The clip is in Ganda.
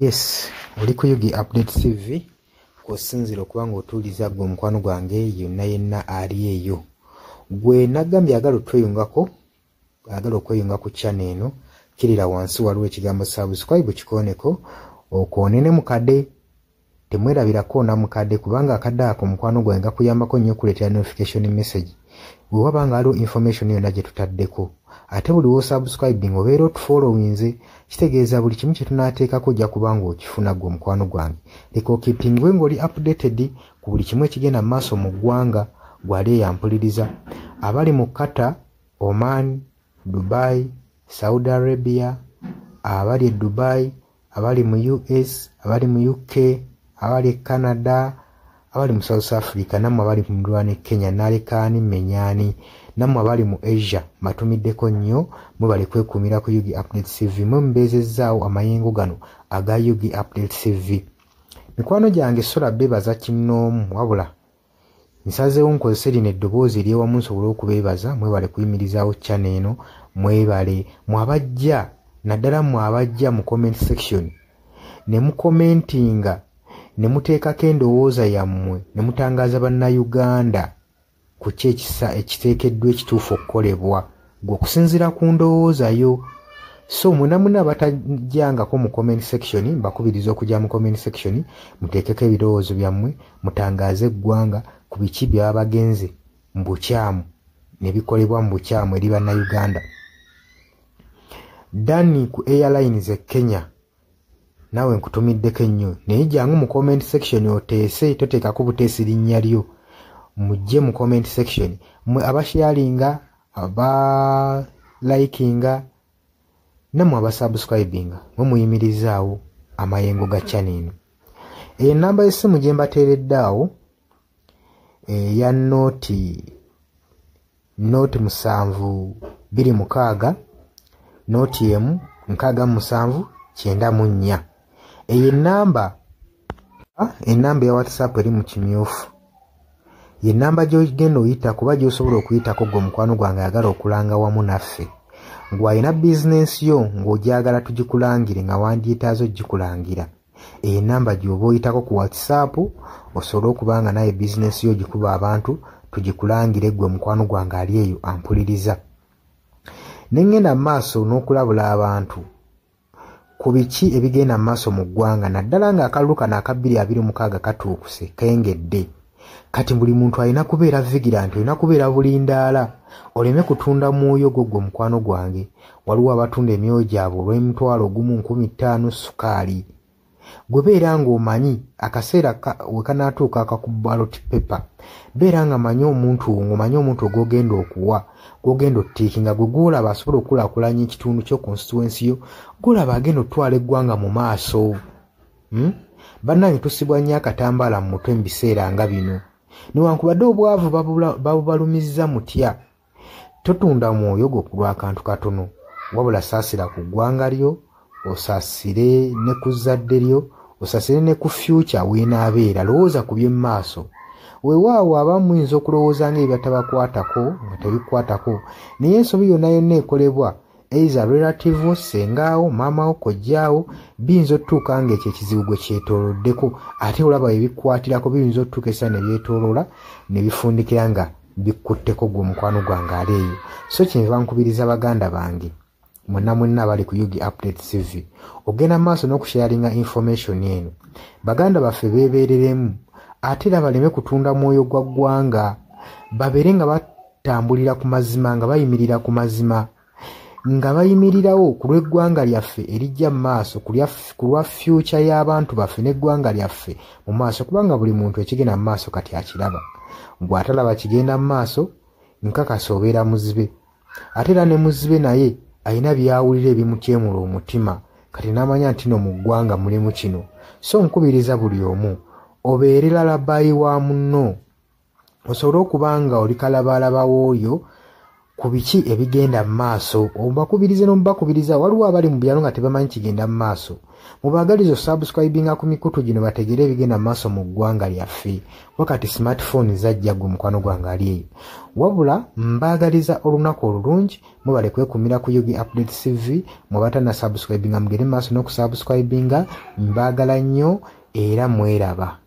Yes, oli ku Yugi Update TV kusinzira okuba ng'otuuliza gwe omukwano gwange yenna ali eyo. Gwe nagambye agala otweyungako, agala okweyunga ku channel eno, kirira wansi waliwo ekigambo subscribe kikoneko, okoonene mukadde, temwerabirako na mukadde kubanga akadde ako omukwano gwange gakuyambako nnyo okuleetera notification message. Bwe waba nga waliwo information yonna gye tutaddeko. Ate buli wo subscribing obeera otufollowinze, kitegeeza buli kimu kye tunaateekako ojja kuba ng'okifuna gwe omukwano gwange. Leka okipingwe ng'oli updated ku buli kimu ekigenda mu maaso mu ggwanga gwali eyampuliriza. Abali mu Qatar, Oman, Dubai, Saudi Arabia, abali e Dubai, abali mu US, abali mu UK, abali e Canada, abali mu South Africa, nammwe abali mu Ndwane Kenya, nalekaani menyani, nammwe abali mu Asia, matumiddeko nnyo, mwe bali kwekuumira ku Yugi Update TV, mwe mbeezezzaawo amayengo gano aga Yugi Update TV. Mikwano gyange sola beebaza kinnoomu, wabula nsazeewo nkozese lino eddoboozi ery'ewamu nsobole okubeebaza, mwebale kuyimirizaawo channel eno, mwebale mwabajja, naddala mwabajja mu comment section, ne mukomentinga, ne muteekako endowooza yammwe, ne mutangaaza bannayuganda ku ki ekiteekeddwa ekituufu okukolebwa, gwe okusinziira ku ndowooza yo. So muna abatajjangako mu comment section, mbakubiriza okujja mu comment section, muteekeko ebirowoozo byammwe, mutangaaze eggwanga ku biki byaba bagenze mu bukyamu ne bikolebwa mu bukyamu eri bannayuganda. Dani ku Airlines e Kenya, nawe nkutumiddeko ennyo, naye jangu mu comment section oteese, toteekako buteesi linnya lyo, mujje mu comment section, mwe abasharinga, abalikinga, nammwe abasubscribinga, mwe muyimirizaawo amayengo ga channel eno. Enamba y'essimu gye mbateeredde awo eya nooti 726, nooti emu 679. Eyo enamba ya WhatsApp eri mu kimyufu. Ye namba gy'ogenda oyita kuba gy'osobola okuyitako gwe omukwano gwange ayagala okulanga wamu naffe. Ng'alina bizinensi yo ng'ogyagala tugikulangire nga wandyetaaze ogikulangira. Eyo namba gy'oba oyitako ku WhatsApp osobole okuba nga naye bizinensi yo gikuba abantu tugikulangire gwe omukwano gwange ali eyo ampuliriza. Ne ngenda mu maaso n'okulabula abantu ku biki ebigenda mu maaso mu ggwanga, naddala ng'akalulu kano aka 2026 katuukuse kengedde. Kati buli muntu alina kubeera vigilant, olina kubeera bulindaala, oleme kutunda mwoyo gwo gwe omukwano gwange. Waliwo abatunda emyoyo gyabwe olw'N1,500 sukaali. Gwe beera ng'omanyi akaseera we kanaatuuka akakuba ballot paper, beera nga manyi omuntu ng'omanyi omuntu ogw'ogenda okuwa, gw'ogenda ottiikinga, gwe gw'olaba asobola okukulaakulanya ekitundu kyo, constituency yo, gw'olaba agenda otwala eggwanga mu maaso. Bannange tusibwa nnyo akatambaala mu mutwe mu biseera nga bino. Newankubadde obwavu babubalumizza mutya, totunda mwoyo gwo ku lw'akantu katono, wabula saasira ku ggwanga lyo, osaasire ne ku zzadde lyo, osaasire ne ku future weenaabeera. Lowooza ku by'emu maaso. Weewaawo abamu muyinza okulowooza ng'ebibatabakwatako nga tebikwatako, naye ensobi yonna yonna ekolebwa either relative, sengaawo, maamawo, kojjaawo, biyinza otutuuka ng'ekyo ekizibu gwe kyetooloddeko, ate olaba ebikwatirako biyinza otutuuka essa ne byetooloola ne bifundikira nga bikutteko gwe omukwano gwange ali eyo. So kyenva nkubiriza baganda bange mwenna abali ku Yugi Update TV, ogenda maaso n'okusharinga information eno. Baganda baffe beebeereremu, ate era baleme kutunda mwoyo gwa ggwanga, babeere nga batambulira ku mazima, nga bayimirira ku mazima, nga bayimirirawo ku lw'eggwanga lyaffe erijja mu maaso, ku lwa future y'abantu baffe n'eggwanga lyaffe mu maaso, kubanga buli muntu ekigenda mu maaso kati akiraba. Bw'atalaba kigenda mu maaso, nkakasa obeera muzibe. Ate era ne muzibe naye alina byawulira ebimutyemula omutima, kati n'amanya nti no mu ggwanga mulimu kino. So nkubiriza buli omu obeere lalabayi wa munno, osobole okuba nga oli kalabaalaba w'oyo ku biki ebigenda mu maaso obakubirize n'omubakubiriza waliwo abali mu byalo nga tebamanyi kigenda mu maaso mubaagaliza subscribinga ku mikutu gino bategere ebigenda mu maaso mu ggwanga lyaffe wakati smartphone zajja gwe mukwano gwange ali eyo wabula mbaagaliza olunaku olulungi mubale kwekumira ku Yugi Updates TV mubatana subscribinga mugere mu maaso n'okusubscribinga mbaagala nnyo era mweraba.